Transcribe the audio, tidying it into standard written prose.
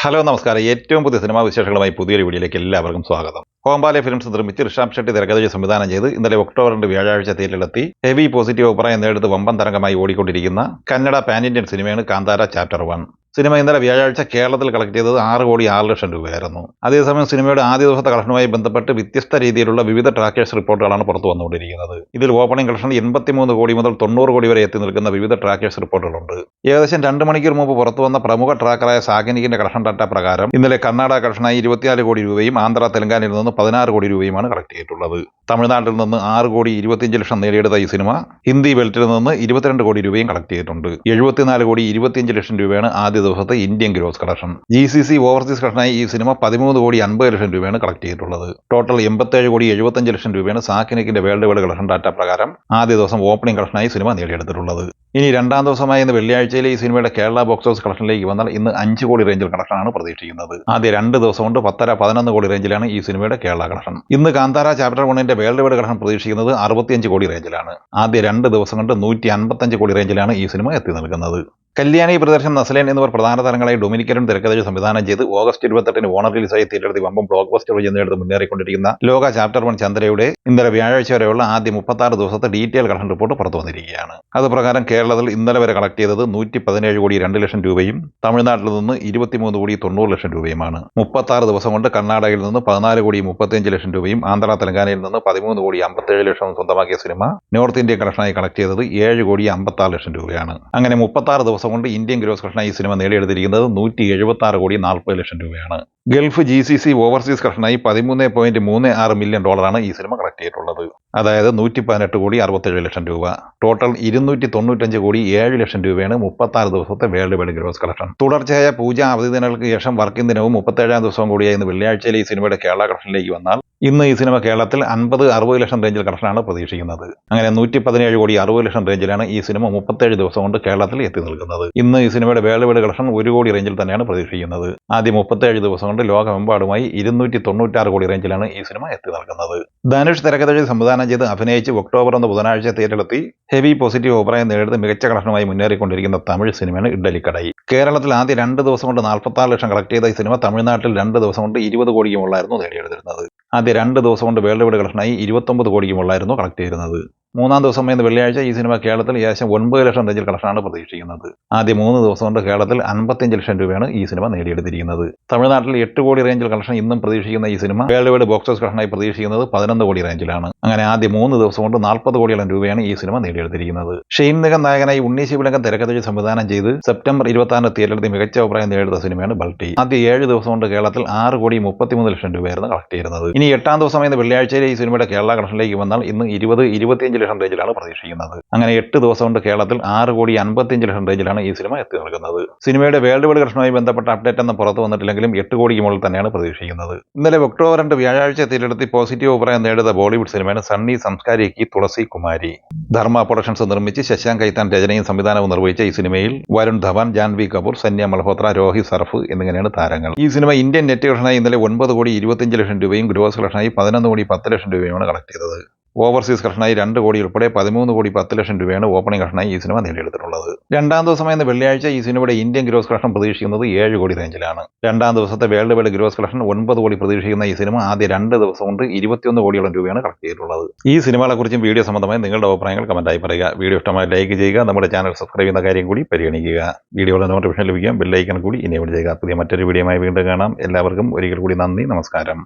Hello നമസ്കാരം. ഏറ്റവും പുതിയ സിനിമാ വിശേഷങ്ങളുമായി പുതിയൊരു വീഡിയോയിലേക്ക് എല്ലാവർക്കും സ്വാഗതം. കോമ്പാലെ ഫിലിംസ് നിർമ്മിച്ച് ഋഷഭ് ഷെട്ടി തിരക്കഥ സംവിധാനം ചെയ്ത് ഇന്നലെ ഒക്ടോബർ 2 വ്യാഴാഴ്ച തിയേറ്ററിലെത്തി ഹെവി പോസിറ്റീവ് അഭിപ്രായം നേടുത്ത് വമ്പൻ തരംഗമായി ഓടിക്കൊണ്ടിരിക്കുന്ന കന്നഡ പാൻ ഇന്ത്യൻ സിനിമയാണ് കാന്താര ചാപ്റ്റർ 1. സിനിമ ഇന്നലെ വ്യാഴാഴ്ച കേരളത്തിൽ കളക്ട് ചെയ്തത് 6 കോടി 6 ലക്ഷം രൂപയായിരുന്നു. അതേസമയം സിനിമയുടെ ആദ്യ ദിവസത്തെ കളക്ഷനുമായി ബന്ധപ്പെട്ട് വ്യത്യസ്ത രീതിയിലുള്ള വിവിധ ട്രാക്കേഴ്സ് റിപ്പോർട്ടുകളാണ് പുറത്തു വന്നുകൊണ്ടിരിക്കുന്നത്. ഇതിൽ ഓപ്പണിംഗ് കളക്ഷൻ 83 കോടി മുതൽ 90 കോടി വരെ എത്തി നിൽക്കുന്ന വിവിധ ട്രാക്കേഴ്സ് റിപ്പോർട്ടുകളുണ്ട്. ഏകദേശം 2 മണിക്കൂർ മുമ്പ് പുറത്തു വന്ന പ്രമുഖ ട്രാക്കറായ സാഗനിക്കിന്റെ കളക്ഷൻ ഡാറ്റ പ്രകാരം ഇന്നലെ കർണാടക കളക്ഷനായി 24 കോടി രൂപയും ആന്ധ്ര തെലങ്കാനയിൽ നിന്ന് 16 കോടി രൂപയുമാണ് കളക്ട് ചെയ്തിട്ടുള്ളത്. തമിഴ്നാട്ടിൽ നിന്ന് 6 കോടി 25 ലക്ഷം നേടിയെടുത്ത ഈ സിനിമ ഹിന്ദി ബെൽറ്റിൽ നിന്ന് 22 കോടി രൂപയും കളക്ട് ചെയ്തിട്ടുണ്ട്. 74 കോടി 25 ലക്ഷം രൂപയാണ് ആദ്യ ദിവസത്തെ Indian gross collection. GCC overseas കളക്ഷനായി ഈ സിനിമ 13 കോടി 50 ലക്ഷം രൂപയാണ് കളക്ട് ചെയ്തിട്ടുള്ളത്. ടോട്ടൽ 87 കോടി 75 ലക്ഷം രൂപയാണ് സാക്കിനിക്കിന്റെ വേൾഡ് വൈഡ് കളക്ഷൻ ഡാറ്റ പ്രകാരം ആദ്യ ദിവസം ഓപ്പണിംഗ് കളക്ഷനായി സിനിമ നേടിയെടുത്തിട്ടുള്ളത്. ഇനി രണ്ടാം ദിവസമായ ഇന്ന് വെള്ളിയാഴ്ചയിലെ ഈ സിനിമയുടെ കേരള ബോക്സ് ഓഫീസ് കളക്ഷനിലേക്ക് വന്നാൽ ഇന്ന് 5 കോടി റേഞ്ചിൽ കളക്ഷനാണ് പ്രതീക്ഷിക്കുന്നത്. ആദ്യ 2 ദിവസം കൊണ്ട് 10-11 കോടി റേഞ്ചിലാണ് ഈ സിനിമയുടെ കേരള കളക്ഷൻ. ഇന്ന് കാന്താര ചാപ്റ്റർ 1ന്റെ വേൾഡ് വൈഡ് കളക്ഷൻ പ്രതീക്ഷിക്കുന്നത് 65 കോടി റേഞ്ചിലാണ്. ആദ്യ 2 ദിവസം കൊണ്ട് 155 കോടി റേഞ്ചിലാണ് ഈ സിനിമ എത്തി നിൽക്കുന്നത്. കല്യാണി പ്രദർശൻ നസ്ലേൻ എന്നിവർ പ്രധാന താരങ്ങളായി ഡൊമിനിക്കനും തിരക്കഥ സംവിധാനം ചെയ്ത് ഓഗസ്റ്റ് 28 ഓണർ റിലീസായി തിയേറ്ററിൽ വമ്പം ബ്ലോക്ക് ബസ്റ്റർ വിജയം മുന്നേറിക്കൊണ്ടിരിക്കുന്ന ലോക ചാപ്റ്റർ 1 ചന്ദ്രയുടെ ഇന്നലെ വ്യാഴാഴ്ച വരെയുള്ള ആദ്യ 36 ദിവസത്തെ ഡീറ്റെയിൽ കളക്ഷൻ റിപ്പോർട്ട് പുറത്തു വന്നിരിക്കുകയാണ്. അതുപ്രകാരം കേരളത്തിൽ ഇന്നലെ വരെ കളക്ട് ചെയ്തത് 117 കോടി 2 ലക്ഷം രൂപയും തമിഴ്നാട്ടിൽ നിന്ന് 23 കോടി 90 ലക്ഷം രൂപയുമാണ്. 36 ദിവസം കൊണ്ട് കർണാടകയിൽ നിന്ന് 14 കോടി 35 ലക്ഷം രൂപയും ആന്ധ്ര തെലങ്കാനയിൽ നിന്ന് 13 കോടി 57 ലക്ഷവും സ്വന്തമാക്കിയ സിനിമ നോർത്ത് ഇന്ത്യൻ കളക്ഷനായി കളക്ട് ചെയ്തത് 7 കോടി 56 ലക്ഷം രൂപയാണ്. അങ്ങനെ 36 ദിവസം കൊണ്ട് ഇന്ത്യൻ ഗ്രോസ് കളക്ഷനായി ഈ സിനിമ നേടിയെടുത്തിരിക്കുന്നത് 176 കോടി 40 ലക്ഷം രൂപയാണ്. ഗൾഫ് GCC ഓവർസീസ് കളക്ഷനായി $13.36 മില്യൺ ഈ സിനിമ കളക്ട് ചെയ്തിട്ടുള്ളത്. അതായത് 118 കോടി 67 ലക്ഷം രൂപ. ടോട്ടൽ 295 കോടി 7 ലക്ഷം രൂപയാണ് 36 ദിവസത്തെ വേൾഡ് വൈഡ് ഗ്രോസ് കളക്ഷൻ. തുടർച്ചയായ പൂജ അവധി ദിനങ്ങൾക്ക് ശേഷം വർക്കിംഗ് ദിനവും 37ാം ദിവസവും കൂടിയായി ഇന്ന് വെള്ളിയാഴ്ചയിലെ ഈ സിനിമയുടെ കേരള കളക്ഷനിലേക്ക് വന്നാൽ ഇന്ന് ഈ സിനിമ കേരളത്തിൽ 50-60 ലക്ഷം റേഞ്ചിൽ കളക്ഷനാണ് പ്രതീക്ഷിക്കുന്നത്. അങ്ങനെ 117 കോടി 60 ലക്ഷം റേഞ്ചിലാണ് ഈ സിനിമ 37 ദിവസം കൊണ്ട് കേരളത്തിൽ എത്തി നിൽക്കുന്നത്. ഇന്ന് ഈ സിനിമയുടെ വേൾഡ് വൈഡ് കളക്ഷൻ 1 കോടി റേഞ്ചിൽ തന്നെയാണ് പ്രതീക്ഷിക്കുന്നത്. ആദ്യം 37 ദിവസം കൊണ്ട് ലോകമെമ്പാടുമായി 296 കോടി റേഞ്ചിലാണ് ഈ സിനിമ എത്തി നിൽക്കുന്നത്. ധനുഷ് തിരക്കഥ സംവിധാനം ചെയ്ത് അഭിനയിച്ച് ഒക്ടോബർ 1 ബുധനാഴ്ച തിയേറ്ററിലെത്തി ഹെവി പോസിറ്റീവ് അഭിപ്രായം നേടുന്ന മികച്ച കളക്ഷനുമായി മുന്നേറിക്കൊണ്ടിരിക്കുന്ന തമിഴ് സിനിമയാണ് ഇഡ്ഡലിക്കടൈ. കേരളത്തിൽ ആദ്യ 2 ദിവസം കൊണ്ട് 46 ലക്ഷം കളക്ട് ചെയ്ത ഈ സിനിമ തമിഴ്നാട്ടിൽ 2 ദിവസം കൊണ്ട് 20 കോടിയുമുള്ളായിരുന്നു നേടിയെടുത്തിരുന്നത്. ആദ്യ 2 ദിവസം കൊണ്ട് വേൾഡ് വൈഡ് കളക്ഷനായി 29 കോടിയുമുള്ളായിരുന്നു കളക്ട് ചെയ്യുന്നത്. മൂന്നാം ദിവസം ഇന്ന് വെള്ളിയാഴ്ച ഈ സിനിമ കേരളത്തിൽ ഏകദേശം 9 ലക്ഷം റേഞ്ചിൽ കളക്ഷനാണ് പ്രതീക്ഷിക്കുന്നത്. ആദ്യ 3 ദിവസം കൊണ്ട് കേരളത്തിൽ 55 ലക്ഷം രൂപയാണ് ഈ സിനിമ നേടിയെടുത്തിരിക്കുന്നത്. തമിഴ്നാട്ടിൽ 8 കോടി റേഞ്ചിൽ കളക്ഷൻ ഇന്നും പ്രതീക്ഷിക്കുന്ന ഈ സിനിമ വേൾഡ് വൈഡ് ബോക്സ് ഓഫീസ് കളക്ഷനായി പ്രതീക്ഷിക്കുന്നത് 11 കോടി റേഞ്ചിലാണ്. അങ്ങനെ ആദ്യ 3 ദിവസം കൊണ്ട് 40 കോടിയോളം രൂപയാണ് ഈ സിനിമ നേടിയെടുത്തിരിക്കുന്നത്. ഷെയ്ൻ നിഗം നായകനായി ഉണ്ണി ശിവലങ്കൻ തിരക്കഥ സംവിധാനം ചെയ്ത് സെപ്റ്റംബർ 26 തിയേറ്ററിൽ മികച്ച അഭിപ്രായം നേടിയെടുത്ത സിനിമയാണ് ബൾട്ടി. ആദ്യ 7 ദിവസം കൊണ്ട് കേരളത്തിൽ 6 കോടി 33 ലക്ഷം രൂപയായിരുന്നു കളക്ട് ചെയ്യുന്നത്. ഇനി 8ാം ദിവസം ഇന്ന് വെള്ളിയാഴ്ചയിലെ ഈ സിനിമയുടെ കേരള കളക്ഷനിലേക്ക് വന്നാൽ ഇന്ന് 20-25 ലക്ഷം റേഞ്ചിലാണ് പ്രതീക്ഷിക്കുന്നത്. അങ്ങനെ 8 ദിവസം കൊണ്ട് കേരളത്തിൽ 6 കോടി 55 ലക്ഷം റേഞ്ചിലാണ് ഈ സിനിമ എത്തി നിൽക്കുന്നത്. സിനിമയുടെ വേൾഡ് വൈഡ് കളക്ഷനുമായി ബന്ധപ്പെട്ട അപ്ഡേറ്റ് ഒന്നും പുറത്തു വന്നിട്ടില്ലെങ്കിലും 8 കോടിക്ക് മുകളിൽ തന്നെയാണ് പ്രതീക്ഷിക്കുന്നത്. ഇന്നലെ ഒക്ടോബർ 2 വ്യാഴാഴ്ച തിയേറ്ററിലെത്തി പോസിറ്റീവ് അഭിപ്രായം നേടിയ ബോളിവുഡ് സിനിമയാണ് സണ്ണി സംസ്കാരിക്ക് തുളസി കുമാരി. ധർമ്മ പ്രൊഡക്ഷൻസ് നിർമ്മിച്ച് ശശാങ്ക് കൈത്താൻ രചനയും സംവിധാനവും നിർവഹിച്ച ഈ സിനിമയിൽ വരുൺ ധവാൻ, ജാൻവി കപൂർ, സന്യ മൽഹോത്ര, രോഹിത് സർഫ് എന്നിങ്ങനെയാണ് താരങ്ങൾ. ഈ സിനിമ ഇന്ത്യൻ നെറ്റ് കളക്ഷനായി ഇന്നലെ 9 കോടി 25 ലക്ഷം രൂപയും ഗ്രോസ് കളക്ഷനായി 11 കോടി 10 ലക്ഷം രൂപയുമാണ് കളക്ട് ചെയ്തത്. ഓവർസീസ് കളക്ഷനായി 2 കോടി ഉൾപ്പെടെ 13 കോടി 10 ലക്ഷം രൂപയാണ് ഓപ്പണിംഗ് കളക്ഷനായി ഈ സിനിമ നേടിയെടുത്തിട്ടുള്ളത്. രണ്ടാം ദിവസമായ വെള്ളിയാഴ്ച ഈ സിനിമയുടെ ഇന്ത്യൻ ഗ്രോസ് കളക്ഷൻ പ്രതീക്ഷിക്കുന്നത് 7 കോടി റേഞ്ചിലാണ്. രണ്ടാം ദിവസത്തെ വേൾഡ് വൈഡ് ഗ്രോസ് കളക്ഷൻ 9 കോടി പ്രതീക്ഷിക്കുന്ന ഈ സിനിമ ആദ്യ 2 ദിവസം കൊണ്ട് 21 കോടിയോളം രൂപയാണ് കളക്ട് ചെയ്തിട്ടുള്ളത്. ഈ സിനിമകളെക്കുറിച്ചും വീഡിയോ സംബന്ധമായി നിങ്ങളുടെ അഭിപ്രായങ്ങൾ കമന്റായി പറയുക. വീഡിയോ ഇഷ്ടമായി ലൈക്ക് ചെയ്യുക. നമ്മുടെ ചാനൽ സബ്സ്ക്രൈബ് ചെയ്യുന്ന കാര്യം കൂടി പരിഗണിക്കുക. വീഡിയോയുടെ നോട്ടിഫിക്കേഷൻ ലഭിക്കാൻ ബെല്ലൈക്കൺ കൂടി എനേബിൾ ചെയ്യുക. പുതിയ മറ്റൊരു വീഡിയോയുമായി വീണ്ടും കാണാം. എല്ലാവർക്കും ഒരിക്കൽ കൂടി നന്ദി, നമസ്കാരം.